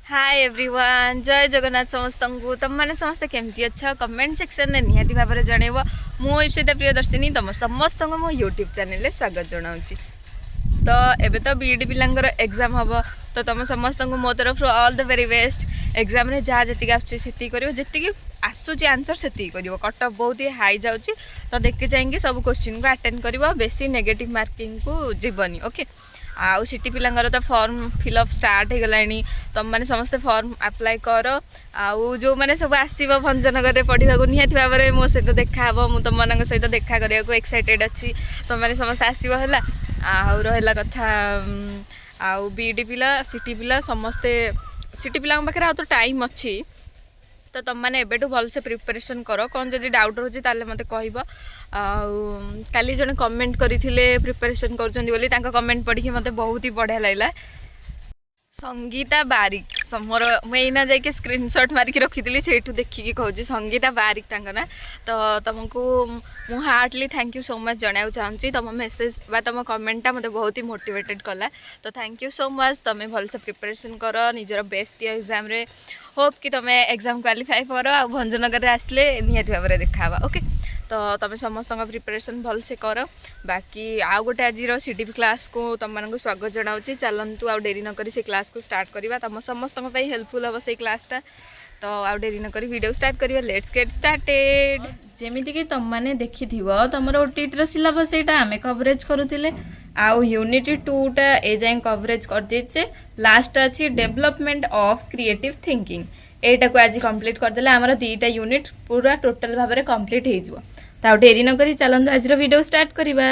Hi everyone जय जगन्नाथ समस्त को तुम मैंने समस्त केमती अच्छा कमेंट सेक्शन में निहाती भाव में जनइब मु इप्सिता प्रियदर्शिनी तुम समस्त को मो यूट्यूब चैनल स्वागत जनाऊँगी। तो एबे तो बीईडी पिलांकर एग्जाम हम तो तुम समस्त को मो तरफ all the very best. Exam रे जहाँ जी आसती कर जी आसूची आंसर से कर कट ऑफ बहुत ही हाई जाऊँगी। तो देखिए चाहिए सब क्वेश्चन को अटेंड कर बेसी नेगेटिव मार्किंग को जीवनी ओके। आउ सिटी पिलांगर तो फॉर्म फिलअप स्टार्ट हो गलानी तुम मैंने समस्ते फॉर्म अप्लाई कर आउ जो मैंने सब आसो भंजनगर में पढ़ा निहाती भाव में मो सहित देखा मु तुम मान सहित देखा करने को एक्साइटेड अच्छी तुम मैंने समस्त आसो है आउ रहा कथा आउ बीईडी पिला सिटी पिला समस्ते सिटी पिला पाखे आ तो टाइम अच्छी तो तुम मैंने एबेठू भलसे प्रिपरेशन कर कौन जब डाउट रोचे ताले मते कहब। काली जने कमेंट करथिले प्रिपरेशन करूछंदी कमेंट पढ़ी मते बहुत ही बढ़िया लगला। संगीता बारिक मोर मुझे जाकि स्क्रीनशॉट मारिक रखी से देखिकी कहूँ संगीता बारिक ना। तो तुमको मु heartily thank you so much जनाया चाहूँगी तुम मेसेज बा तुम कमेंटा मते बहुत ही मोटिवेटेड कला। तो थैंक यू सो मच तुम भलसे प्रिपरेशन कर निजर बेस्ट दियो एग्जाम रे होप कि तुम एग्जाम क्वालिफाई कर आ भंजनगर आसले निहाती भाव में देखा ओके। तो तुम समस्त प्रिपरेशन भल से कर बाकी आउ गोटे आज सीडीपी क्लास को तुम मानक स्वागत जनाऊँगी। चलतु आउ डेरी नक से क्लास को स्टार्ट करवा तुम समस्त हेल्पफुल हम से क्लासटा। तो आउ डेरी नक वीडियो स्टार्ट करवा लेट्स गेट स्टार्टेड। जमीती कि तुम मैंने देखि तुम ओटीटी सिलेबस यहाँ आम कवरेज करुले आउ यूनिट 2टा ए जाए कवरेज कर देचे लास्ट अच्छी डेवलपमेंट ऑफ क्रिएटिव थिंकिंग एटा को आज कंप्लीट करदे आमर 2टा यूनिट पूरा टोटल भाव में कंप्लीट हो तो डेरी नक चलते आज वीडियो स्टार्ट करवा।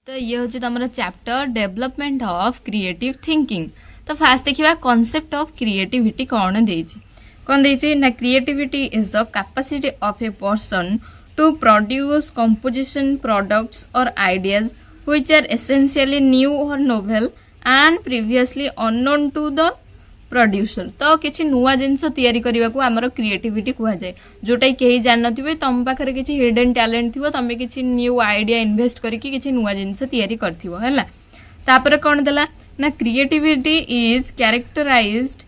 तो ये हूँ तुम chapter development of creative thinking. तो फास्ट देखा कॉन्सेप्ट ऑफ क्रिएटिविटी कौन देती ना creativity is the capacity of a person to produce composition products और ideas which are essentially new or novel and previously unknown to the producer। तो किसी नुआ जिनस तैयारी करने को आमर क्रिएटिविटी कह जाए जोटा कहीं जान नथिबे तुम पाखरे किसी हिडन टैलेंट थी तुम किसी न्यू आइडिया इन्वेस्ट करके किसी नुआ जिनस तैयारी करथिबो हैला। तापर कौन देला ना creativity is characterised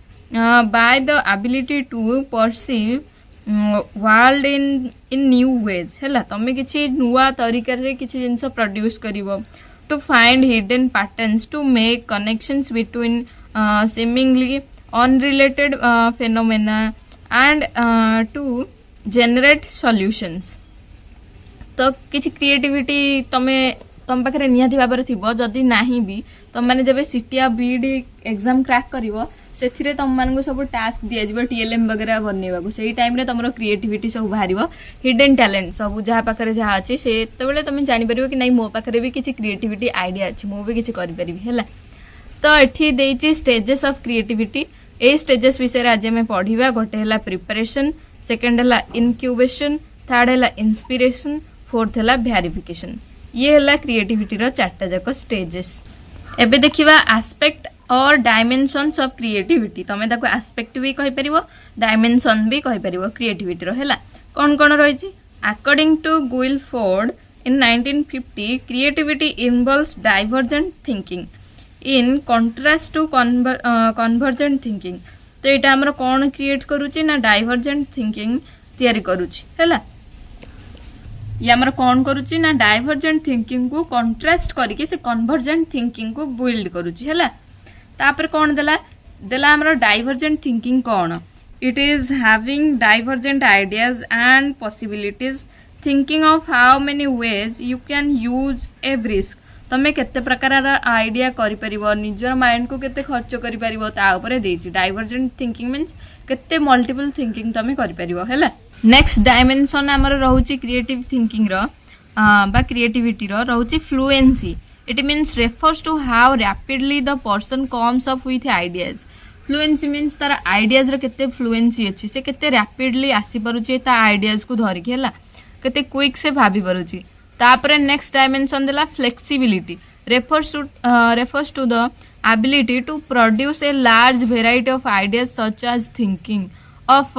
by the ability to perceive world in new ways है तुम किसी नुआ तरीका किसी जिनस प्रोड्यूस करिवो to find hidden patterns to make connections between seemingly unrelated phenomena and to generate solutions। तो किसी क्रिएटिविटी तुम पाखे निहाती भाव में थी जदि ना भी तुम मैंने जब सीटिया बीईडी एग्जाम क्रैक कर से तुम मान सब टास्क दि जाए टीएलएम वगैरह बनवाक से टाइम तुम क्रिएटिविटी सब बाहर हिडन टैलेंट सब जहाँ पाखे जहाँ अच्छी से तुम जापर कि नहीं मो पाखे भी किसी क्रिएटिविटी आइडिया अच्छी मु भी किसी करें। तो ये stages of creativity A stages विषय आज आम पढ़ा गोटे है प्रिपरेशन सेकेंड है इनक्यूबेशन थर्ड है इंस्पिरेशन फोर्थ है वेरिफिकेशन। ये है क्रिएटिविटी रो 4टा जाक स्टेजेस। एबे देखिबा एस्पेक्ट और डायमेंशंस ऑफ क्रिएटिविटी तुम ताको एस्पेक्ट भी कहि परिबो डायमेंशन भी कहि परिबो क्रिएटिविटी रो हैला कोन कोन रहिछि। According to Guilford in 1950 creativity involves divergent thinking in contrast to convergent thinking. तो यहाँ आमर कौन क्रिएट करुच्ची ना डाइवर्जेंट थिंकिंग तैयारी करुच्ची हैला। ये आमर कौन करुच्ची ना डाइवर्जेंट थिंकिंग को कंट्रास्ट करके से कन्वर्जेंट थिंकिंग को बिल्ड करुच्ची हैला। तापर कौन देला आमर डाइवर्जेंट थिंकिंग कौन it is having divergent ideas and possibilities thinking of how many ways you can use A risk. तुम्हें केते प्रकार आइडिया करिपरिबो निजर माइंड को केते खर्च करिपरिबो ता ऊपर देछि। डाइवर्जेंट थिंकिंग मीन्स केते मल्टीपल थिंकिंग तुम्हें करिपरिबो हैला। नेक्स्ट डायमेंशन आमर रहउछि क्रिएटिव थिंकिंग रो बा क्रिएटिविटी रो रहउछि fluency. It means refers to how rapidly the person comes up with ideas. Fluency means तार आइडियाज रो केते फ्लुएंसी अछि से केते रैपिडली आसी परुछि ता आइडियाज को धरिक हैला केते क्विक से भाबी परुछि। तापर नेक्स्ट डायमेंशन देला flexibility refers to the ability to produce a large variety of ideas such as thinking of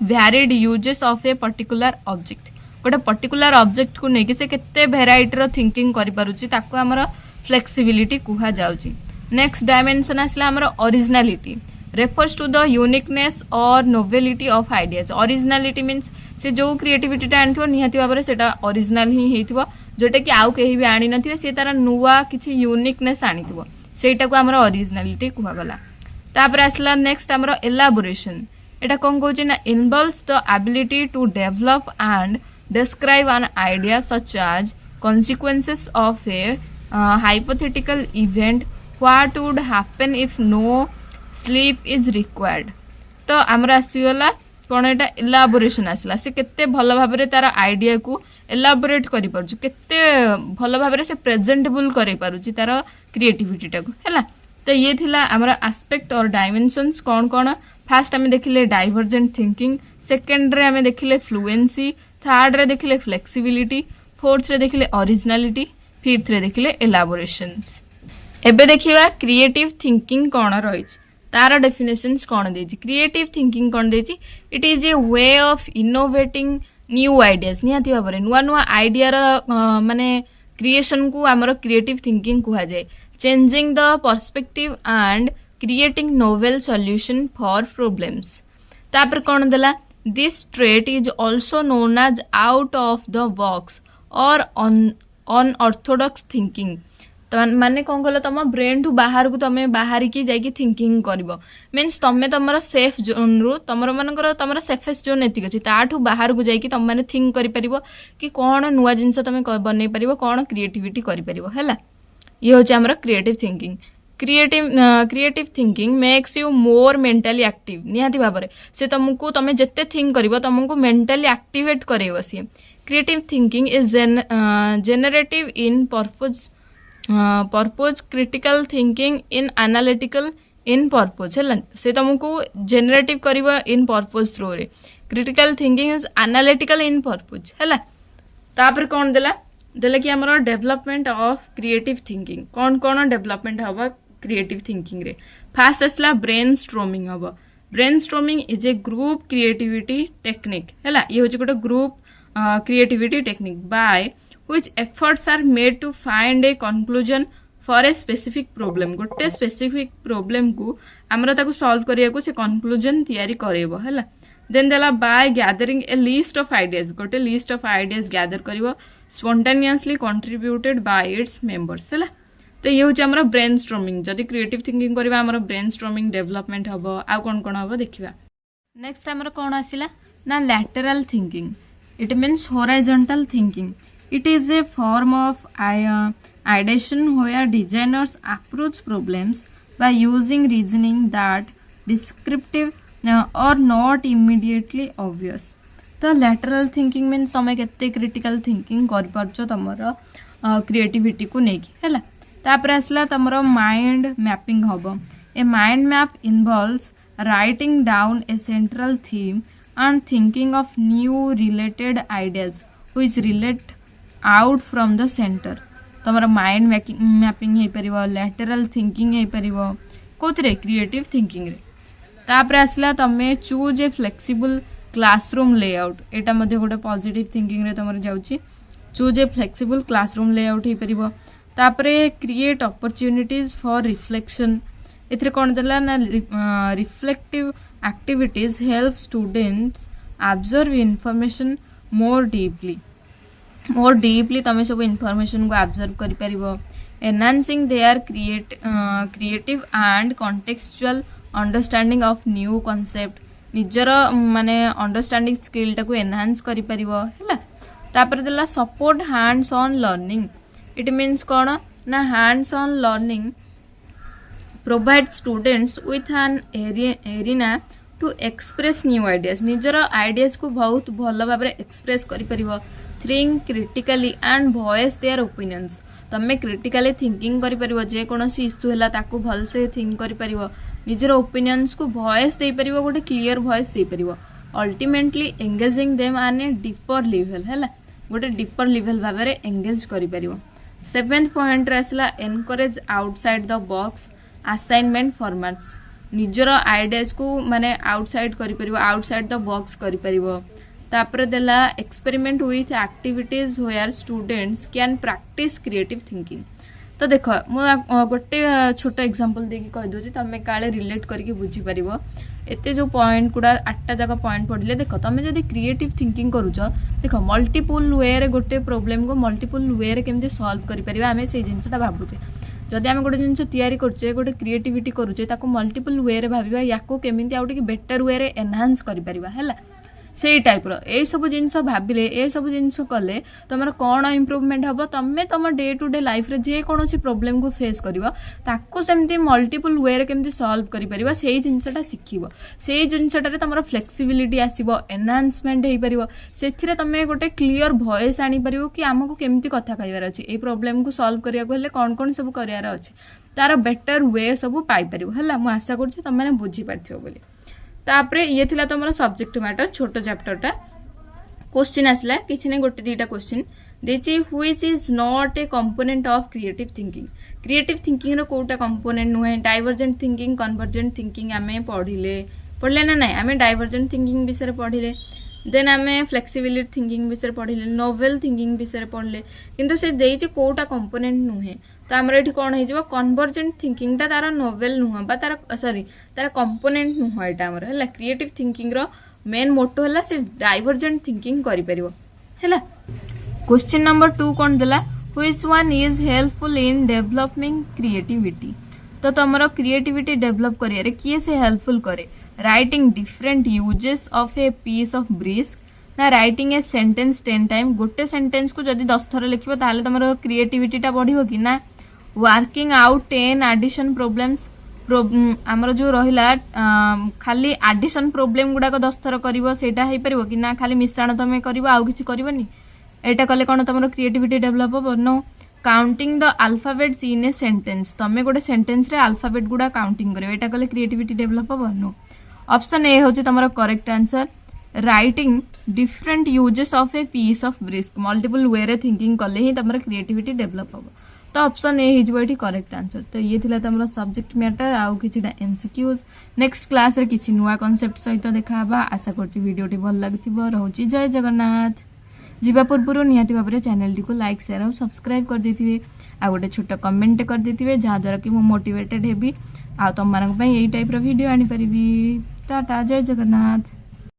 varied uses of a particular object। गोटे पर्टिकुलर ऑब्जेक्ट को लेकिन से केते भेराइटी रो थिंकिंग करि पारुची ताको हमर फ्लेक्सिबिलिटी कुहा जाउची। नेक्स्ट डायमेंशन आसला हमर originality refers to the uniqueness और novelty of ideas originality means से जो क्रिएटिविटी आनी निहाती भाव में सेटा ओरिजिनाल ही होता जोटा कि आउ कहीं भी आनी नथिबे से तार नुआ किछि यूनिकनेस आनी सेटा को हमर ओरिजिनालिटी कहगला तापर आसला नेक्स्ट हमर एलाबोरेशन एटा कोन कहउछि ना involves the ability to develop and describe an idea such as consequences of a hypothetical event what would happen if no sleep is required तो आमर आसीगला कौन एटा एलाबोरेशन आसला से केते भल भाबरे तार आइडिया को एलाबोरेट करि परछु केते भल भाबरे से प्रेजेंटेबल करि परछु तार क्रिएटिविटी टा को हैला तो ये थिला आमर एस्पेक्ट और डायमेंशंस कौन कौन फास्ट आमे देखिले डाइवर्जेंट थिंकिंग सेकंड रे आमे देखिले फ्लुएंसी थर्ड रे देखिले फ्लेक्सिबिलिटी फोर्थ रे देखिले ओरिजिनालिटी फिफ्थ रे देखिले एलाबोरेशंस एबे देखिबा क्रिएटिव थिंकिंग कोन रही तार डेफिनेशंस कोन देछि क्रिएटिव थिंकिंग कोन देछि it is a way of innovating new ideas निहाती भाबरे नुआ नुआ आइडिया रो माने क्रिएशन को हमर क्रिएटिव थिंकिंग कुहा जाय changing the perspective and creating novel solution for problems तापर कोन देला This trait is also known as out of the box or unorthodox thinking. तो माने कौन कहल तुम ब्रेन टू बाहर को तुम बाहर की जाइए थिंकिंग करबो मीन्स तुम तुम सेफ जोन रु तुम मानकर तुम सेफेस्ट जोन एतिक अछि ताठू बाहर को जाइए तुम माने थिंक करि परिबो कि कौन नुआ जिंस तुम बनै परिबो कौन क्रिएटिविटी करि परिबो हैला ये होचे हमर creative thinking creative thinking makes you more mentally active निहाती भाव से तुमको तुम जिते थिंक कर तुमको मेंटली एक्टिवेट करेब सी creative thinking is generative in purpose critical thinking in analytical in purpose है से तुमको जेनरेटिव कर इन पर्पज थ्रू रे critical thinking is analytical in purpose है तापर कौन देला कि हमर डेवलपमेंट ऑफ क्रिएटिव थिंकिंग कौन कौन डेवलपमेंट हवा क्रिएटिव थिंकिंग रे फास्ट आसला ब्रेनस्टॉर्मिंग हबो brainstorming is a group creativity technique हैला ये होचे गोटे group creativity technique by which efforts are made to find a conclusion for a specific problem गोटे स्पेसिफिक प्रॉब्लम को हमरा ताको सॉल्व करिया को से कंक्लूजन तैयारी करेबो हैला देन देला by gathering a list of ideas गोटे लिस्ट ऑफ आइडियाज गैदर करिवो spontaneously contributed by its members हैला तो ये होचे हमर ब्रेनस्टॉर्मिंग जदि क्रिएटिव थिंकिंग करबा हमर ब्रेनस्टॉर्मिंग डेवलपमेंट हबो आ कोन हबो देखिबा नेक्स्ट हमर कोन आसिला ना lateral thinking it means horizontal thinking it is A form of ideation where designers approach problems by using reasoning that descriptive or not immediately obvious तो lateral thinking means तमे केते critical thinking कर परछो तमरो creativity को नेकी हैला तापर आसला तमरो mind mapping हबो a mind map involves writing down a central theme and thinking of new related ideas which relate out from the centre तमरो माइंड मैपिंग हे परिबो लैटरल थिंकिंग हे परिबो कोथरे क्रिएटिव थिंकिंग रे तापर आसला तमे choose a flexible classroom layout एटा मध्ये गोटे पॉजिटिव थिंकिंग रे तमरो जाउची choose a flexible classroom layout हे परिबो तापरे क्रिएट अपॉर्चुनिटीज फॉर रिफ्लेक्शन एथरे कोन देला ना reflective activities help students observe information more deeply तमे सब इनफॉरमेशन को ऑब्जर्व करि परिबो enhancing their creative and contextual understanding of new concept निजर माने अंडरस्टैंडिंग स्किल टाको एनहांस करि परिबो हैला तापर देला support hands on learning it means कोन ना hands on learning provide students with an arena to express new ideas निजर आइडियाज को बहुत भल भाव एक्सप्रेस करि परिबो think critically and voice their opinions तमे क्रिटिकली थिंकिंग करि परिबो जे कोनोसी इश्यू हैला ताको भल से थिंक करि परिबो निजर ओपिनियंस को वॉइस दे परिबो गोटे क्लियर वॉइस दे परिबो ultimately engaging them on a deeper level हैला गोटे डीपर लेवल भाव में एंगेज करि परिबो सेवेंथ पॉइंट आसला encourage outside the box assignment formats निजर आइडियाज को माने आउटसाइड करि परिबो आउटसाइड द बॉक्स करि परिबो तापर देला experiment with activities where students can practice creative thinking तो देख मु गोटे छोट एग्जांपल देकी कहि दोची तमे काले रिलेट करके बुझी परिबो एते जो पॉइंट गुडा 8टा जगह पॉइंट पढ़ले देख तमे जदी क्रिएटिव थिंकिंग करूछ देख मल्टीपल वे रे गोटे प्रॉब्लम को मल्टीपल वे रे केमते सॉल्व करि परिबा हमें से जिंसटा भाबुचे जदि आम गोटे जिन तैयारी करुचे गोटे क्रिएटिविटी करुचे ताको मल्टीपल वे रे भाबिबा याको केमिति आउ टिके बेटर वे रे एनहांस करि परिबा हैला से टाइप रो सब जिनस भाविले ए सब जिनस कले तुम कौन इम्प्रूवमेंट हम तुम तुम डे टू डे लाइफ रे जे कौन प्रॉब्लम को फेस करिवो ताको सेमती मल्टीपल वे रे केमती सॉल्व करि परिबा सेही जिनसटा शिखिबो सेही जिनसटा रे तुमरो फ्लेक्सिबिलिटी आसीबो एनहांसमेंट हेई परिबो सेथिरे तमे गोटे क्लियर वॉइस आनी परिबो कि हमको केमती कथा कहबार अछि ए प्रॉब्लम को सॉल्व करिया को हेले कौन कौन सब करियार अछि तार बेटर वे सब पाई परिबो हला मु आशा करछि तुम माने बुझी पारथियो बोली तापरे ये थिला तुमरो सब्जेक्ट मैटर छोटो चैप्टरटा क्वेश्चन आसला किछि नै गोटे दीटा क्वेश्चन देछि which is not a component of creative thinking रो कोटा कंपोनेंट नुहे डाइवर्जेंट थिंकिंग कन्वर्जेंट थिंकिंग आमे पढ़ले ना नाही आमे डाइवर्जेंट थिंकिंग विषय पढ़िले देन आमे फ्लेक्सिबिलिटी थिंकिंग विषय पढ़िले नोवेल थिंकिंग विषय पढ़ले किंतु से देछि कोटा कंपोनेंट नुहे तो आमर एठी कोन हे जिवो कन्वर्जेंट थिंकिंग टा तार नोवेल नुह बा तार सॉरी तार कंपोनेंट नुह एटा हमर हला क्रिएटिव थिंकिंग रो मेन मोटो हला से डाइवर्जेंट थिंकिंग करि परिबो हला क्वेश्चन नंबर 2 कोन देला which one is helpful in developing creativity तो तमरो क्रिएटिविटी डेवलप करिया रे किए से हेल्पफुल करे writing different uses of a piece of brick ना राइटिंग ए सेंटेंस 10 टाइम गोटे सेंटेंस को जदी 10 थर लिखिबो ताले तमरो क्रिएटिविटी टा बढ़िबो कि ना वर्किंग आउट 10 एडिशन प्रॉब्लम्स आमर जो रहिला खाली एडिशन प्रॉब्लम गुडा को 10 थर करिवो सेटा हेई परिबो कि ना खाली मिश्रण तमे करिवो आउ किछि करिवोनी एटा कले कोन तमरो क्रिएटिविटी डेवलप हो no counting the alphabets in a sentence तमे गोटे सेंटेंस रे अल्फाबेट गुडा काउंटिंग करिवो एटा कले क्रिएटिविटी डेवलप हो नो ऑप्शन ए होची तमरो correct answer writing different uses of a piece of brick multiple way रे थिंकिंग कले ही तमरो क्रिएटिविटी डेवलप हो तो ऑप्शन ए हिजबो एठी करेक्ट आंसर तो ये थिला तमरो सब्जेक्ट मैटर आउ किछिटा एमसीक्यूज नेक्स्ट क्लास रे किछि नुवा कांसेप्ट सहित देखाबा आशा करछि वीडियोटी भल लागथिबो रहउछि जय जगन्नाथ जीवा पूर्व निहाती भाबरे चैनल टी को लाइक शेयर और सब्सक्राइब कर देथिबे आ गोटे छोटा कमेंट कर देथिबे जहा द्वारा कि मो मोटिवेटेड हेबी आ तम मानक पई एई टाइप रो वीडियो आनी परिबी टाटा जय जगन्नाथ।